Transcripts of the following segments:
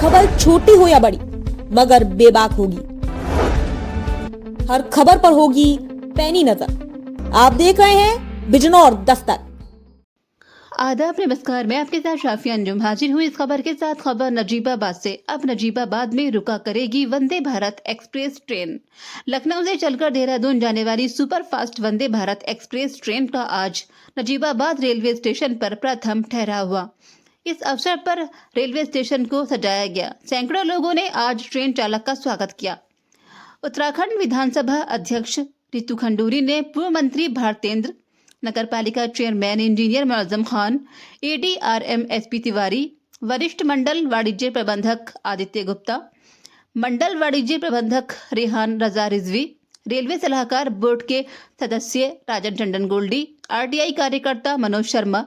खबर छोटी हो या बड़ी मगर बेबाक होगी। हर खबर पर होगी पैनी नजर। आप देख रहे हैं बिजनौर दस्तक। आदाब, नमस्कार। मैं आपके साथ शाफी अंजुम हाजिर हुई इस खबर के साथ। खबर नजीबाबाद से। अब नजीबाबाद में रुका करेगी वंदे भारत एक्सप्रेस ट्रेन। लखनऊ से चलकर देहरादून जाने वाली superfast Vande Bharat express train का आज नजीबाबाद रेलवे स्टेशन पर प्रथम ठहराव हुआ। इस अवसर पर रेलवे स्टेशन को सजाया गया। सैकड़ों लोगों ने आज ट्रेन चालक का स्वागत किया। उत्तराखंड विधानसभा अध्यक्ष रितु खंडूरी ने पूर्व मंत्री भारतेंद्र, नगर पालिका chairman engineer Muazzam Khan, ADRM SP Tiwari, वरिष्ठ मंडल वाणिज्य प्रबंधक आदित्य गुप्ता, मंडल वाणिज्य प्रबंधक रेहान रजा रिजवी, रेलवे सलाहकार बोर्ड के सदस्य राजन टंडन गोल्डी, RTI कार्यकर्ता मनोज शर्मा,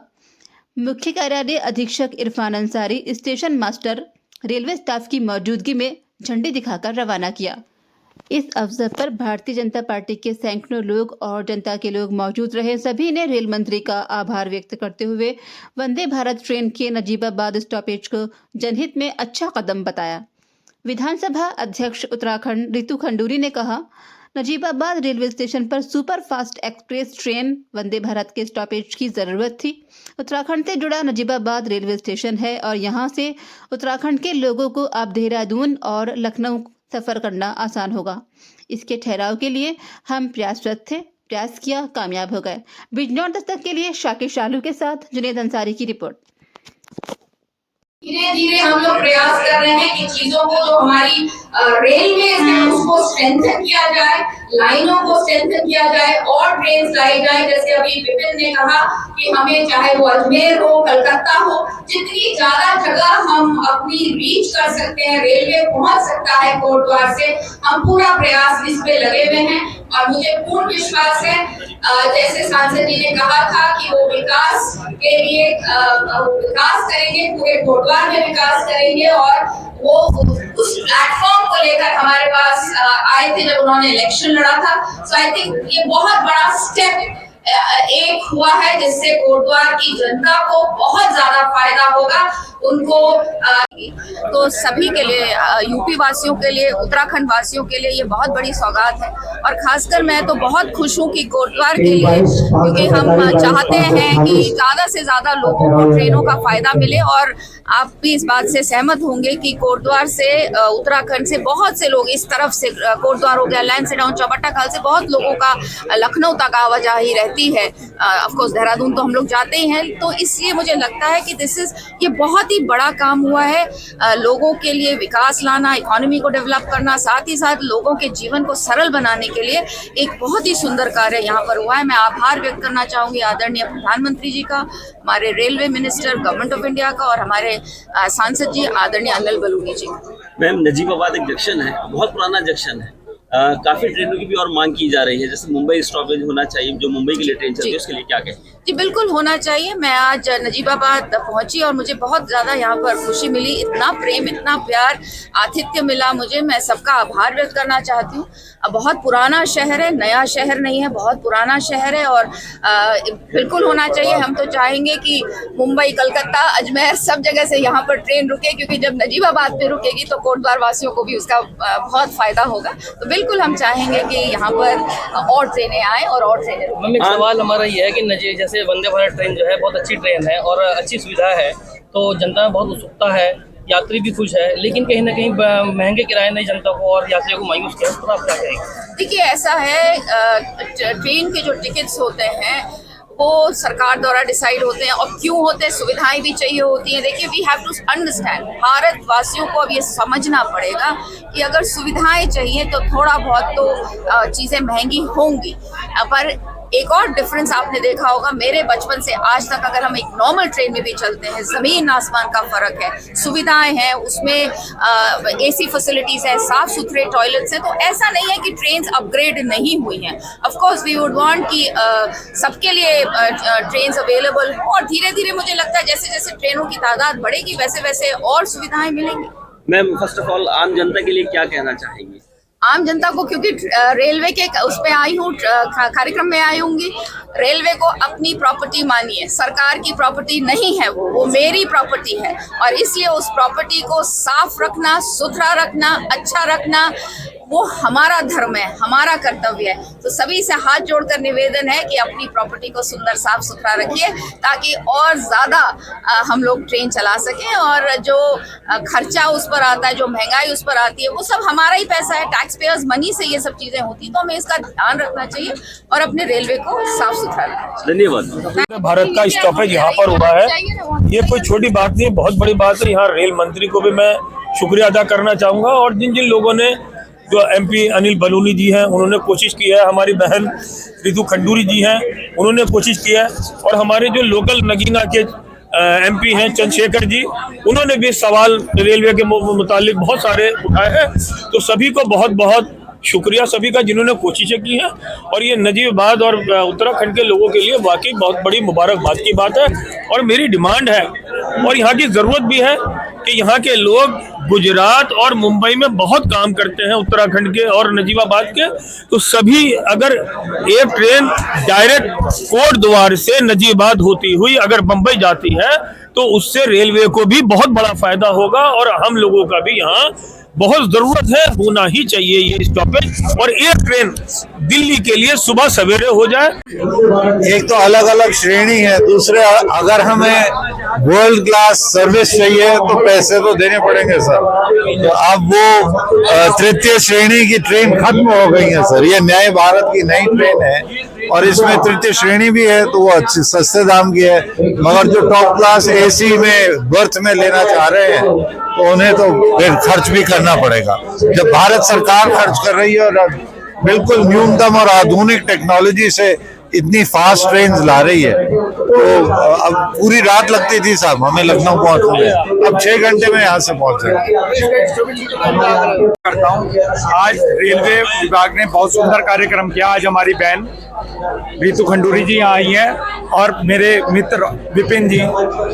मुख्य कार्यालय अधीक्षक Irfan Ansari, station master railway staff की मौजूदगी में झंडी दिखाकर रवाना किया। इस अवसर पर भारतीय जनता पार्टी के सैकड़ों लोग और जनता के लोग मौजूद रहे। सभी ने रेल मंत्री का आभार व्यक्त करते हुए वंदे भारत ट्रेन के नजीबाबाद स्टॉपेज को जनहित में अच्छा कदम बताया। विधानसभा अध्यक्ष उत्तराखंड रितु खंडूरी ने कहा, नजीबाबाद रेलवे स्टेशन पर super fast express train Vande Bharat के स्टॉपेज की ज़रूरत थी। उत्तराखंड से जुड़ा नजीबाबाद रेलवे स्टेशन है और यहाँ से उत्तराखंड के लोगों को अब देहरादून और लखनऊ सफ़र करना आसान होगा। इसके ठहराव के लिए हम प्रयासरत थे, प्रयास किया, कामयाब हो गए। बिजनौर दस्तक के लिए शाकिर शालू के साथ जुनेद अंसारी की रिपोर्ट। धीरे धीरे हम लोग प्रयास कर रहे हैं कि चीजों को जो हमारी रेलवे है उसको स्ट्रेंथन किया जाए, लाइनों को स्ट्रेंथन किया जाए और ट्रेन लाई जाए। जैसे अभी विपिन ने कहा कि हमें चाहे वो अजमेर हो, कलकत्ता हो, जितनी ज्यादा जगह हम अपनी रीच कर सकते हैं, रेलवे पहुंच सकता है कोटद्वार से, हम पूरा प्रयास इस पे लगे हुए हैं। और मुझे पूर्ण विश्वास है, जैसे सांसद जी ने कहा था कि वो विकास के लिए विकास करेंगे, पूरे कोटद्वार में विकास करेंगे और वो उस प्लेटफॉर्म को लेकर हमारे पास आए थे जब उन्होंने इलेक्शन लड़ा था। सो आई थिंक ये बहुत बड़ा स्टेप एक हुआ है जिससे कोटद्वार की जनता को बहुत ज्यादा फायदा होगा। उनको तो सभी के लिए, यूपी वासियों के लिए, उत्तराखंड वासियों के लिए ये बहुत बड़ी सौगात है। और खासकर मैं तो बहुत खुश हूँ कि कोटद्वार के लिए, क्योंकि हम चाहते हैं कि ज़्यादा से ज़्यादा लोगों को ट्रेनों का फ़ायदा मिले। और आप भी इस बात से सहमत होंगे कि कोटद्वार से उत्तराखंड से बहुत से लोग, इस तरफ से कोटद्वार हो गया, लैंसडाउन, चौबट्टा खाल से बहुत लोगों का लखनऊ तक आवाजाही रहती है। ऑफ कोर्स देहरादून तो हम लोग जाते ही हैं। तो इसलिए मुझे लगता है कि ये बहुत ही बड़ा काम हुआ है, लोगों के लिए विकास लाना, इकोनॉमी को डेवलप करना, साथ ही साथ लोगों के जीवन को सरल बनाने के लिए एक बहुत ही सुंदर कार्य यहाँ पर हुआ है। मैं आभार व्यक्त करना चाहूँगी आदरणीय प्रधानमंत्री जी का, हमारे railway minister government of India का और हमारे सांसद जी आदरणीय अनिल बलूनी जी। मैम, नजीबाबाद एक जंक्शन है, बहुत पुराना जंक्शन है, काफी ट्रेनों की भी और मांग की जा रही है। जैसे मुंबई स्टॉपेज होना चाहिए, जो मुंबई के लिए ट्रेन चलती है, उसके लिए क्या कहें? जी बिल्कुल होना चाहिए। मैं आज नजीबाबाद पहुंची और मुझे बहुत ज़्यादा यहाँ पर खुशी मिली, इतना प्रेम, इतना प्यार, आतिथ्य मिला मुझे। मैं सबका आभार व्यक्त करना चाहती हूँ। बहुत पुराना शहर है, नया शहर नहीं है, बहुत पुराना शहर है और बिल्कुल होना चाहिए। हम तो चाहेंगे कि मुंबई, कलकत्ता, अजमेर सब जगह से यहाँ पर ट्रेन रुके, क्योंकि जब नजीबाबाद पे रुकेगी तो कोटद्वार वासियों को भी उसका बहुत फ़ायदा होगा। तो बिल्कुल हम चाहेंगे कि यहाँ पर और ट्रेनें आएँ और ट्रेनें रुकें। मैम, एक सवाल हमारा ये है कि जैसे वंदे भारत ट्रेन जो है बहुत अच्छी ट्रेन है और अच्छी सुविधा है, तो जनता में बहुत उत्सुकता है, यात्री भी खुश है, लेकिन कहीं ना कहीं महंगे किराए ने जनता को और यात्रियों को मायूस किया। तो आप क्या कहेंगे? देखिए, ऐसा है, ट्रेन के जो टिकट्स होते हैं वो सरकार द्वारा डिसाइड होते हैं और क्यों होते हैं, सुविधाएं भी चाहिए होती हैं। देखिए, we have to understand, Bharat वासियों को अब ये समझना पड़ेगा कि अगर सुविधाएं चाहिए तो थोड़ा बहुत तो चीज़ें महंगी होंगी। पर एक और डिफरेंस आपने देखा होगा, मेरे बचपन से आज तक अगर हम एक नॉर्मल ट्रेन में भी चलते हैं, ज़मीन आसमान का फ़र्क है। सुविधाएं हैं उसमें, AC फैसिलिटीज़ हैं, साफ़ सुथरे टॉयलेट्स हैं। तो ऐसा नहीं है कि ट्रेन्स अपग्रेड नहीं हुई हैं। Of course we would want कि सबके लिए ट्रेन्स अवेलेबल हो और धीरे धीरे मुझे लगता है जैसे जैसे ट्रेनों की तादाद बढ़ेगी वैसे वैसे और सुविधाएं मिलेंगी। मैम, फर्स्ट ऑफ ऑल आम जनता के लिए क्या कहना चाहेंगी? आम जनता को, क्योंकि रेलवे के उस पे आई हूँ, कार्यक्रम में आई हूँगी, रेलवे को अपनी प्रॉपर्टी मानिए, सरकार की प्रॉपर्टी नहीं है, वो मेरी प्रॉपर्टी है। और इसलिए उस प्रॉपर्टी को साफ रखना, सुथरा रखना, अच्छा रखना, वो हमारा धर्म है, हमारा कर्तव्य है। तो सभी से हाथ जोड़कर निवेदन है कि अपनी प्रॉपर्टी को सुंदर साफ सुथरा रखिए, ताकि और ज़्यादा हम लोग ट्रेन चला सकें। और जो खर्चा उस पर आता है, जो महंगाई उस पर आती है, वो सब हमारा ही पैसा है, टैक्स पेयर्स मनी से ये सब चीज़ें होती, तो हमें इसका ध्यान रखना चाहिए और अपने रेलवे को साफ सुथरा रखना चाहिए। धन्यवाद। भारत का स्टॉपेज यहाँ पर हुआ है, ये कोई छोटी बात नहीं है, बहुत बड़ी बात है। यहाँ रेल मंत्री को भी मैं शुक्रिया अदा करना चाहूँगा, और जिन जिन लोगों ने, जो MP अनिल बलूनी जी हैं, उन्होंने कोशिश की है, हमारी बहन रितु खंडूरी जी हैं, उन्होंने कोशिश की है, और हमारे जो लोकल नगीना के MP हैं चंद्रशेखर जी, उन्होंने भी सवाल रेलवे के मुतालिक बहुत सारे उठाए हैं। तो सभी को बहुत बहुत शुक्रिया, सभी का जिन्होंने कोशिशें की हैं। और ये नजीबाबाद और उत्तराखंड के लोगों के लिए वाकई बहुत बड़ी मुबारकबाद की बात है। और मेरी डिमांड है, और यहाँ की ज़रूरत भी है, कि यहाँ के लोग गुजरात और मुंबई में बहुत काम करते हैं, उत्तराखंड के और नजीबाबाद के, तो सभी अगर एक ट्रेन डायरेक्ट कोट द्वार से नजीबाबाद होती हुई अगर मुंबई जाती है, तो उससे रेलवे को भी बहुत बड़ा फायदा होगा, और हम लोगों का भी यहाँ बहुत जरूरत है, होना ही चाहिए ये स्टॉपेज। और एक ट्रेन दिल्ली के लिए सुबह सवेरे हो जाए। एक तो अलग अलग श्रेणी है, दूसरे अगर हमें वर्ल्ड क्लास सर्विस चाहिए तो पैसे तो देने पड़ेंगे सर। तो अब वो तृतीय श्रेणी की ट्रेन खत्म हो गई है सर, ये नए भारत की नई ट्रेन है, और इसमें तृतीय श्रेणी भी है, तो वो अच्छी सस्ते दाम की है। मगर जो टॉप क्लास AC में बर्थ में लेना चाह रहे हैं, तो उन्हें तो फिर खर्च भी करना पड़ेगा। जब भारत सरकार खर्च कर रही है और बिल्कुल न्यूनतम और आधुनिक टेक्नोलॉजी से इतनी फास्ट ट्रेन ला रही है, तो अब पूरी रात लगती थी साहब हमें लखनऊ पहुंचने में, अब 6 घंटे में यहाँ से पहुंच करता हूँ। आज रेलवे विभाग ने बहुत सुंदर कार्यक्रम किया। आज हमारी बहन रितु खंडूरी जी यहाँ आई हैं, और मेरे मित्र विपिन जी,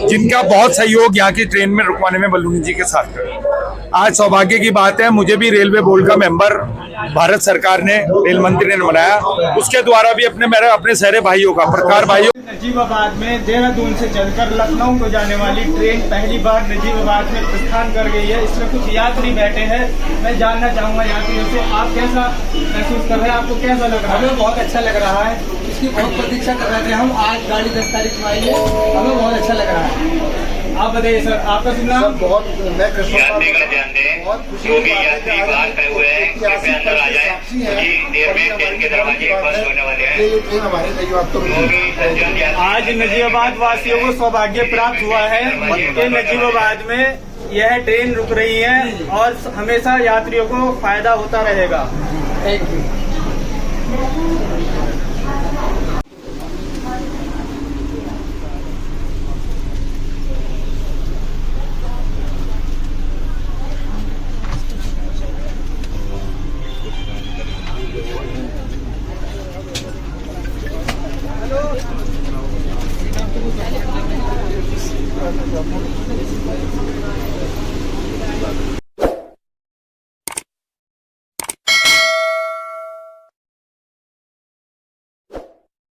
जिनका बहुत सहयोग यहाँ की ट्रेन में रुकवाने में बलूनी जी के साथ। आज सौभाग्य की बात है, मुझे भी रेलवे बोर्ड का मेंबर भारत सरकार ने, रेल मंत्री ने बनाया, उसके द्वारा भी अपने सारे भाइयों का, प्रकार भाइयों। नजीबाबाद में देहरादून से चलकर लखनऊ को जाने वाली ट्रेन पहली बार नजीबाबाद में प्रस्थान कर गई है। इसमें कुछ यात्री बैठे हैं, मैं जानना चाहूंगा यात्रियों से, आप कैसा महसूस कर रहे हैं, आपको कैसा लग रहा है? हमें बहुत अच्छा लग रहा है, इसकी बहुत प्रतीक्षा कर रहे थे हम। आज गाड़ी 10 तारीख में आई है, हमें बहुत अच्छा लग रहा है। आप बताइए सर, आपका सुनना। बहुत मैं यात्री का ध्यान दें, जो भी यात्री बाहर खड़े हुए हैं कृपया अंदर आ जाए, कुछ देर में ट्रेन के दरवाजे बंद होने वाले हैं। आज नजीबाबाद वासियों को सौभाग्य प्राप्त हुआ है कि नजीबाबाद में यह ट्रेन रुक रही है, और हमेशा यात्रियों को फायदा होता रहेगा। Thank you.